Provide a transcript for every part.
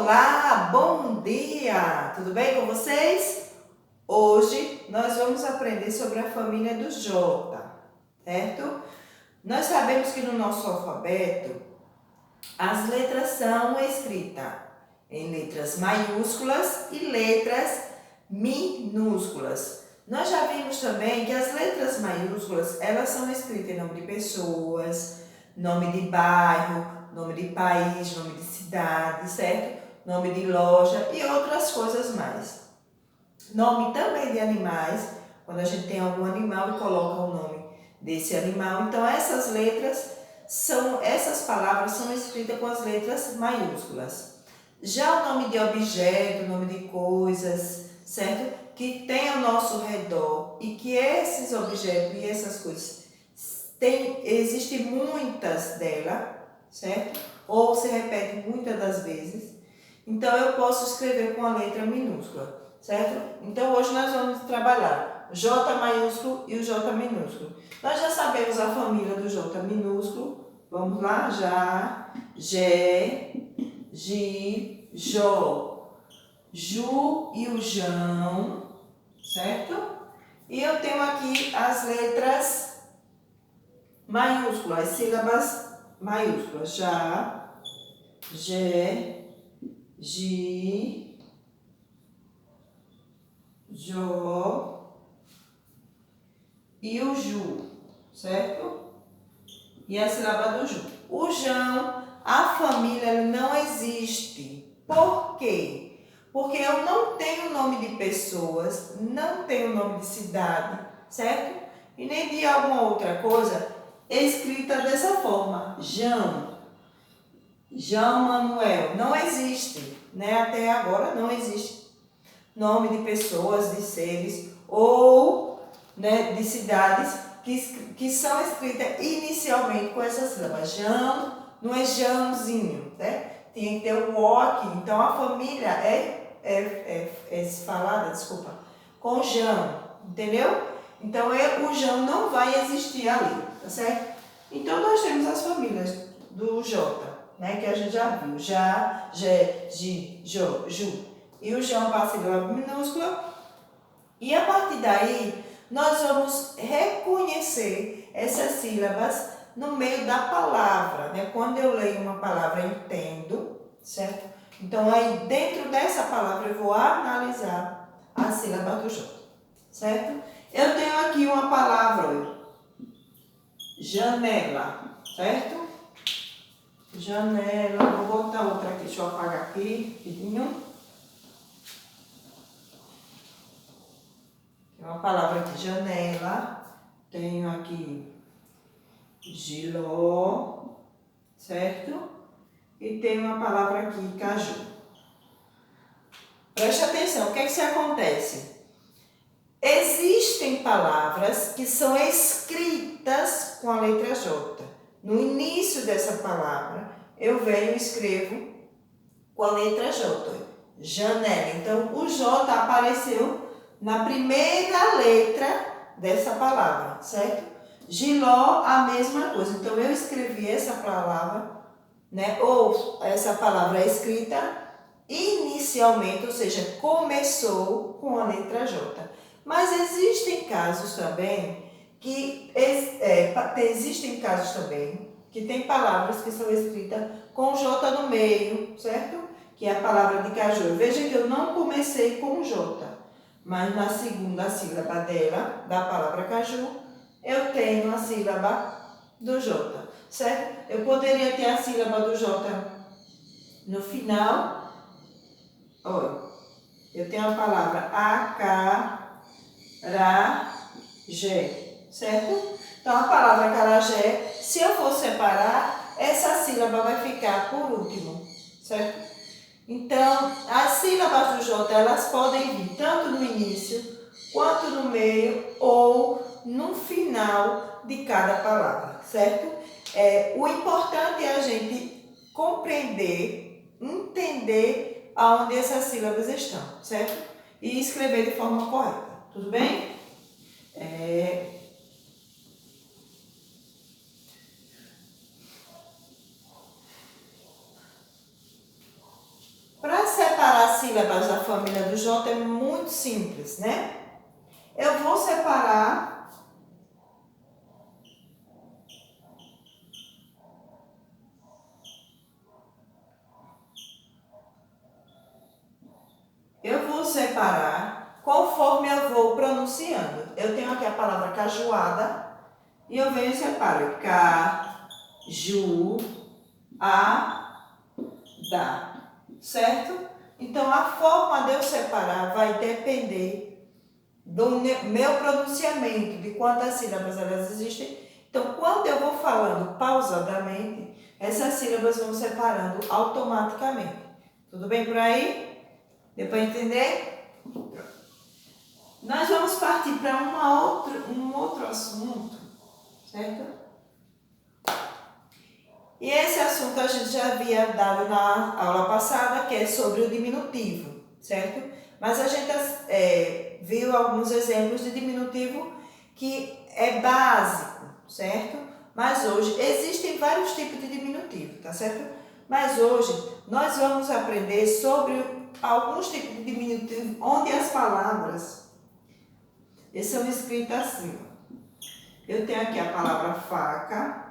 Olá, bom dia! Tudo bem com vocês? Hoje nós vamos aprender sobre a família do J, certo? Nós sabemos que no nosso alfabeto as letras são escritas em letras maiúsculas e letras minúsculas. Nós já vimos também que as letras maiúsculas, elas são escritas em nome de pessoas, nome de bairro, nome de país, nome de cidade, certo? Nome de loja e outras coisas mais. Nome também de animais, quando a gente tem algum animal e coloca o nome desse animal. Então essas palavras são escritas com as letras maiúsculas. Já o nome de objeto, nome de coisas, certo? Que tem ao nosso redor e que esses objetos e essas coisas existem muitas delas, certo? Ou se repete muitas das vezes. Então eu posso escrever com a letra minúscula, certo? Então hoje nós vamos trabalhar o J maiúsculo e o J minúsculo. Nós já sabemos a família do J minúsculo. Vamos lá? Já, Gé, Gi, Jó, Ju e o Jão, certo? E eu tenho aqui as letras maiúsculas, as sílabas maiúsculas. Já, Gé, Gi, Jó e o Ju, certo? E a sílaba do Ju. O Jão, a família não existe. Por quê? Porque eu não tenho nome de pessoas, não tenho nome de cidade, certo? E nem de alguma outra coisa escrita dessa forma. Jão, João Manuel, não existe, né? Até agora não existe nome de pessoas, de seres ou, né, de cidades que são escritas inicialmente com essa sílaba. Jão não é Jãozinho, né? Tem que ter o O aqui. Então a família é falada, com Jão, entendeu? Então o Jão não vai existir ali, tá certo? Então nós temos as famílias do J, né, que a gente já viu. Já, Gé, Gi, Jô, Ju. E o Jão para a sílaba minúscula. E a partir daí, nós vamos reconhecer essas sílabas no meio da palavra, né? Quando eu leio uma palavra, eu entendo, certo? Então, aí dentro dessa palavra, eu vou analisar a sílaba do J, certo? Eu tenho aqui uma palavra, janela, certo? Janela, vou botar outra aqui, deixa eu apagar aqui, rapidinho. Tem uma palavra aqui, janela. Tenho aqui giló, certo? E tem uma palavra aqui, caju. Preste atenção, o que é que se acontece? Existem palavras que são escritas com a letra J. No início dessa palavra, eu venho e escrevo com a letra J. Janela. Então, o J apareceu na primeira letra dessa palavra, certo? Giló, a mesma coisa. Então, eu escrevi essa palavra, né? Ou essa palavra é escrita inicialmente, ou seja, começou com a letra J. Mas existem casos também que tem palavras que são escritas com J no meio, certo? Que é a palavra de caju. Veja que eu não comecei com J, mas na segunda sílaba dela, da palavra caju, eu tenho a sílaba do J, certo? Eu poderia ter a sílaba do J no final. Olha, eu tenho a palavra acarajé, certo? Então, a palavra acarajé, se eu for separar, essa sílaba vai ficar por último, certo? Então, as sílabas do J, elas podem vir tanto no início, quanto no meio ou no final de cada palavra, certo? O importante é a gente compreender, entender aonde essas sílabas estão, certo? E escrever de forma correta, tudo bem? Para sílabas da família do J é muito simples, né? Eu vou separar conforme eu vou pronunciando. Eu tenho aqui a palavra cajuada e eu venho e separo ca-ju-a-da, certo? Então, a forma de eu separar vai depender do meu pronunciamento, de quantas sílabas elas existem. Então, quando eu vou falando pausadamente, essas sílabas vão separando automaticamente. Tudo bem por aí? Deu para entender? Nós vamos partir para um outro assunto, certo? E esse assunto a gente já havia dado na aula passada, que é sobre o diminutivo, certo? Mas a gente viu alguns exemplos de diminutivo que é básico, certo? Mas hoje existem vários tipos de diminutivo, tá certo? Mas hoje nós vamos aprender sobre alguns tipos de diminutivo onde as palavras são escritas assim. Eu tenho aqui a palavra faca.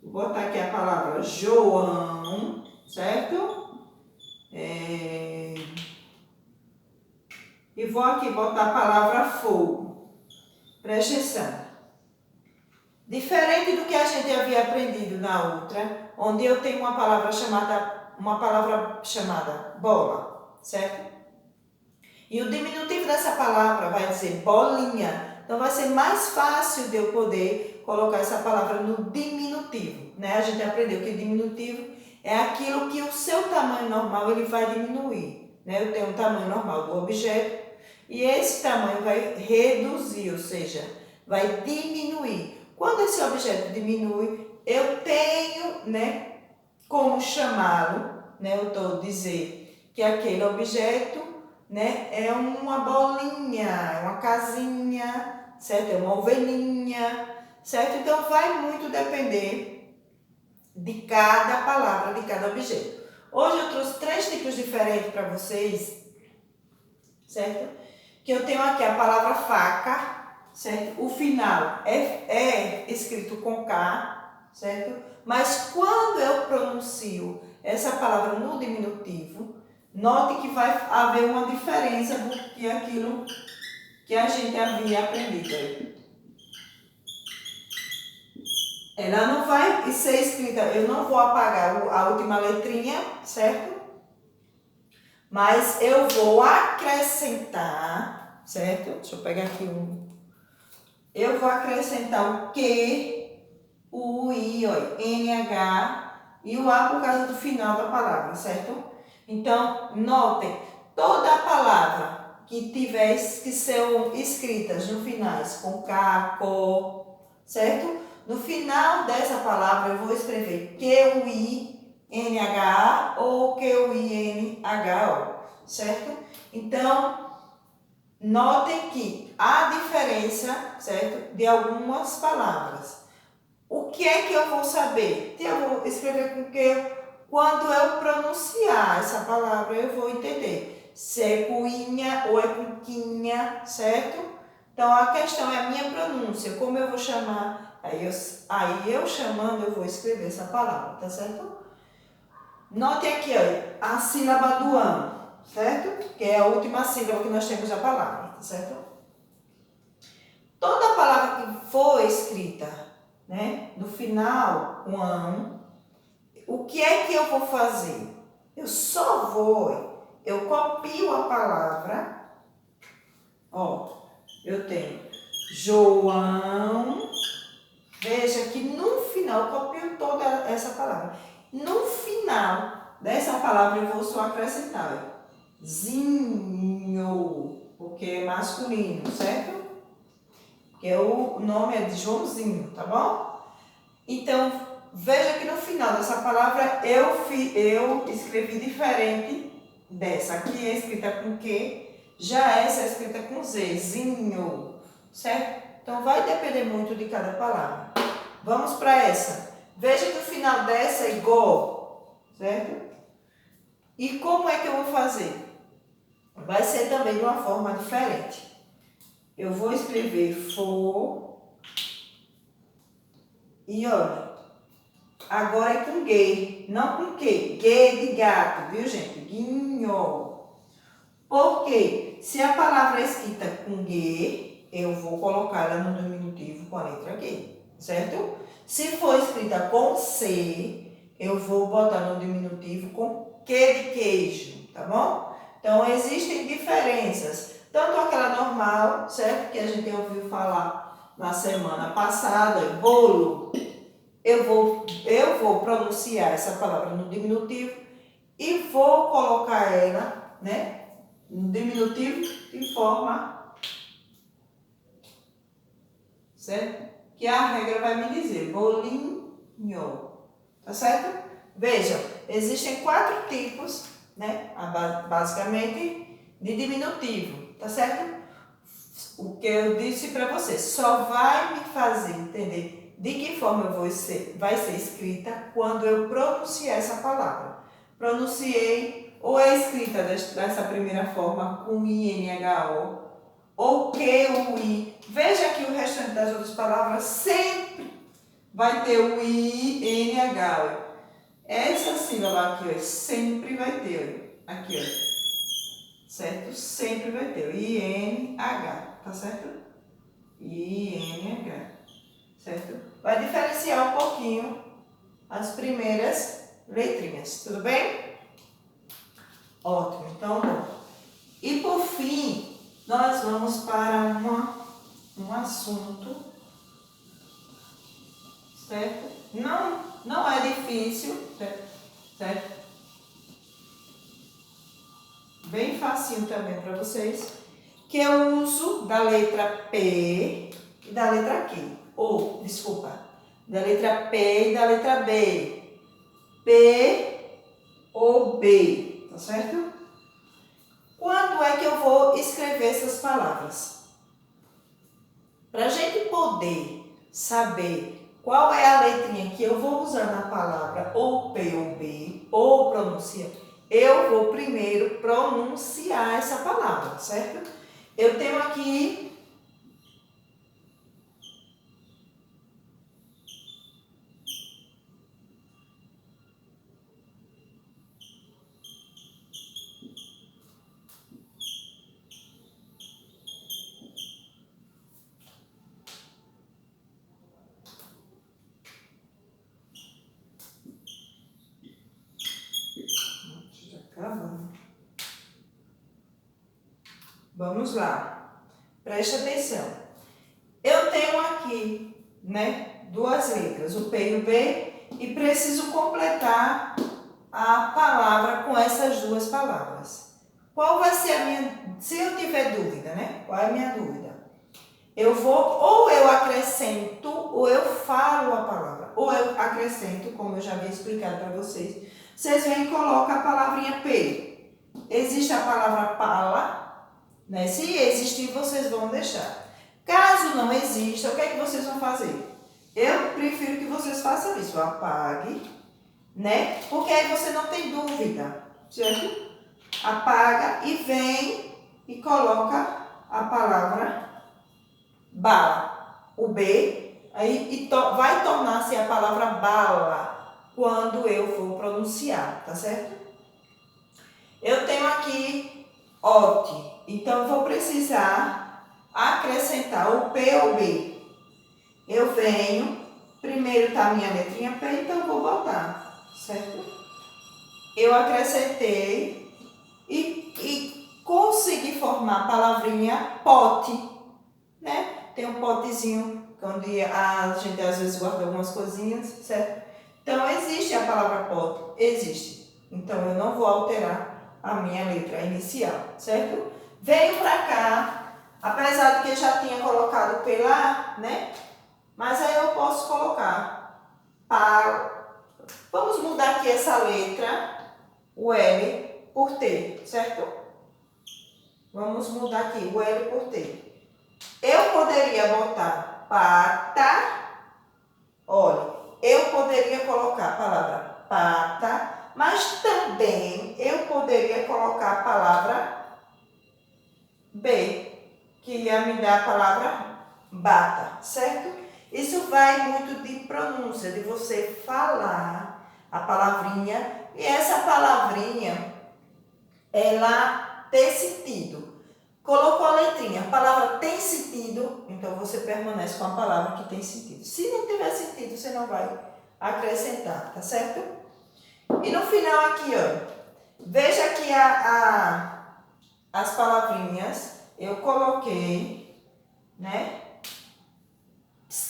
Vou botar aqui a palavra João, certo? E vou aqui botar a palavra fogo. Preste atenção. Diferente do que a gente havia aprendido na outra, onde eu tenho uma palavra chamada bola, certo? E o diminutivo dessa palavra vai dizer bolinha. Então, vai ser mais fácil de eu poder colocar essa palavra no diminutivo, né? A gente aprendeu que diminutivo é aquilo que o seu tamanho normal ele vai diminuir, né? Eu tenho um tamanho normal do objeto e esse tamanho vai reduzir, ou seja, vai diminuir. Quando esse objeto diminui, eu tenho, né, como chamá-lo, né? Eu estou dizendo que aquele objeto, né, é uma bolinha, é uma casinha, certo? É uma ovelhinha, certo? Então, vai muito depender de cada palavra, de cada objeto. Hoje eu trouxe 3 tipos diferentes para vocês, certo? Que eu tenho aqui a palavra faca, certo? O final é escrito com K, certo? Mas quando eu pronuncio essa palavra no diminutivo, note que vai haver uma diferença do que aquilo que a gente havia aprendido. Ela não vai ser escrita, eu não vou apagar a última letrinha, certo? Mas eu vou acrescentar, certo? Deixa eu pegar aqui Eu vou acrescentar o Q, o I, NH e o A por causa do final da palavra, certo? Então, notem, toda a palavra que tiver que ser escritas no finais com K, CO, certo? No final dessa palavra eu vou escrever QUI-NHA ou QUI-NHO, certo? Então, notem que há diferença, certo? De algumas palavras. O que é que eu vou saber? Eu vou escrever com que quando eu pronunciar essa palavra, eu vou entender se é cuinha ou é cuquinha, certo? Então, a questão é a minha pronúncia, como eu vou chamar. Aí eu chamando, eu vou escrever essa palavra, tá certo? Note aqui, ó, a sílaba do an, certo? Que é a última sílaba que nós temos da palavra, tá certo? Toda palavra que for escrita, né, no final, com an, o que é que eu vou fazer? Eu copio a palavra, ó, eu tenho João, veja que no final, eu copio toda essa palavra. No final dessa palavra eu vou só acrescentar, zinho, porque é masculino, certo? Porque o nome é de Joãozinho, tá bom? Então, veja que no final dessa palavra eu escrevi diferente dessa. Aqui é escrita com Q, já essa é escrita com Z, zinho, certo? Então, vai depender muito de cada palavra. Vamos para essa. Veja que o final dessa é igual, certo? E como é que eu vou fazer? Vai ser também de uma forma diferente. Eu vou escrever for e olha, agora é com G, não com Q. G de gato, viu, gente? Guinho. Por quê? Se a palavra é escrita com G, eu vou colocar ela no diminutivo com a letra G, certo? Se for escrita com C, eu vou botar no diminutivo com Q de queijo, tá bom? Então, existem diferenças. Tanto aquela normal, certo? Que a gente ouviu falar na semana passada, bolo. Eu vou pronunciar essa palavra no diminutivo e vou colocar ela, né? No diminutivo de forma, certo? Que a regra vai me dizer, bolinho, tá certo? Vejam, existem 4 tipos, né? Basicamente, de diminutivo, tá certo? O que eu disse para você, só vai me fazer entender de que forma vai ser escrita quando eu pronunciar essa palavra. Pronunciei ou é escrita dessa primeira forma com INHO ou QUI. Veja que o restante das outras palavras sempre vai ter o INH. Essa sílaba aqui, ó, sempre vai ter, ó, aqui, ó, certo? Sempre vai ter o INH, tá certo? INH, certo? Vai diferenciar um pouquinho as primeiras letrinhas, tudo bem? Ótimo, então, bom. E por fim, nós vamos para um assunto, certo? Não é difícil, certo? Bem facinho também para vocês, que é o uso da letra P e da letra Q. Da letra P e da letra B. P ou B, tá certo? Quando é que eu vou escrever essas palavras? Para a gente poder saber qual é a letrinha que eu vou usar na palavra ou P ou B, ou pronunciar, eu vou primeiro pronunciar essa palavra, certo? Eu tenho aqui vamos lá, preste atenção. Eu tenho aqui, né, 2 letras, o P e o B, e preciso completar a palavra com essas 2 palavras. Qual vai ser a minha, se eu tiver dúvida, né? Qual é a minha dúvida? Eu vou, ou eu acrescento, ou eu falo a palavra. Ou eu acrescento, como eu já havia explicado para vocês. Vocês vêm e colocam a palavrinha P. Existe a palavra pala, né? Se existir, vocês vão deixar. Caso não exista, o que é que vocês vão fazer? Eu prefiro que vocês façam isso. Apague, né? Porque aí você não tem dúvida, certo? Apaga e vem e coloca a palavra bala, o B, aí vai tornar-se a palavra bala quando eu for pronunciar, tá certo? Eu tenho aqui ote, então vou precisar acrescentar o P ou B. Eu venho, primeiro tá a minha letrinha P, então vou botar, certo? Eu acrescentei e consegui formar a palavrinha pote, né? Tem um potezinho onde a gente às vezes guarda algumas coisinhas, certo? Então, existe a palavra pote? Existe. Então, eu não vou alterar a minha letra inicial, certo? Venho pra cá, apesar de que eu já tinha colocado P lá, né? Mas aí eu posso colocar para. Vamos mudar aqui essa letra, o L, por T, certo? Vamos mudar aqui o L por T. Eu poderia botar pata, olha, eu poderia colocar a palavra pata Mas também eu poderia colocar a palavra B, que ia me dar a palavra bata, certo? Isso vai muito de pronúncia, de você falar a palavrinha e essa palavrinha, ela ter sentido. Colocou a letrinha, a palavra tem sentido, então você permanece com a palavra que tem sentido. Se não tiver sentido, você não vai acrescentar, tá certo? E no final aqui, ó, veja que as palavrinhas eu coloquei, né?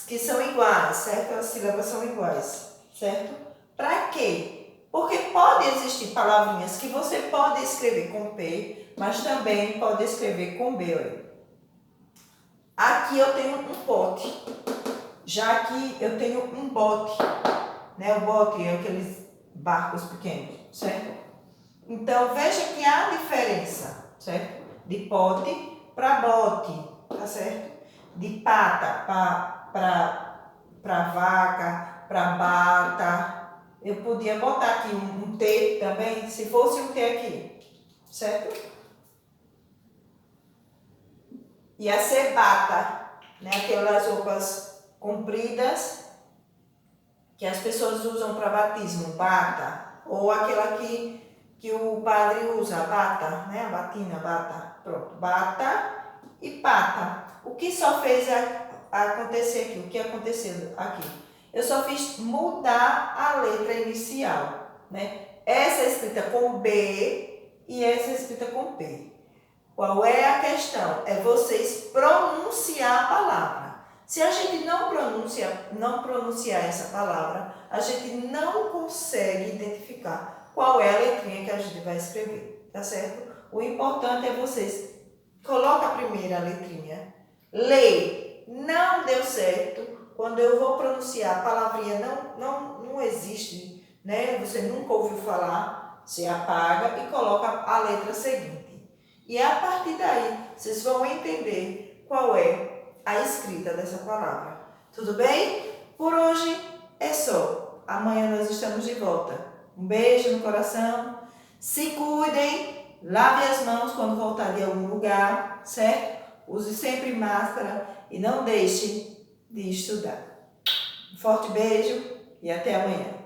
Que são iguais, certo? As sílabas são iguais, certo? Para quê? Porque pode existir palavrinhas que você pode escrever com P, mas também pode escrever com B. Olha. Aqui eu tenho um pote, já aqui eu tenho um bote, né? O bote é aqueles barcos pequenos, certo? Então veja que há diferença, certo? De pote para bote, tá certo? De pata para vaca, para bata. Eu podia botar aqui um T também, se fosse um T aqui, certo? Ia ser bata, né? Aquelas roupas compridas que as pessoas usam para batismo, bata. Ou aquela que o padre usa, bata, né? A batina, bata. Pronto, bata e pata. O que só fez acontecer aqui? O que aconteceu aqui? Eu só fiz mudar a letra inicial, né? Essa é escrita com B e essa é escrita com P. Qual é a questão? É vocês pronunciar a palavra. Se a gente não pronunciar essa palavra, a gente não consegue identificar qual é a letrinha que a gente vai escrever, tá certo? O importante é vocês coloquem a primeira letrinha, lê, não deu certo. Quando eu vou pronunciar a palavrinha não existe, né? Você nunca ouviu falar, você apaga e coloca a letra seguinte. E a partir daí, vocês vão entender qual é a escrita dessa palavra. Tudo bem? Por hoje é só. Amanhã nós estamos de volta. Um beijo no coração. Se cuidem. Lave as mãos quando voltar de algum lugar, certo? Use sempre máscara e não deixe de estudar. Um forte beijo e até amanhã.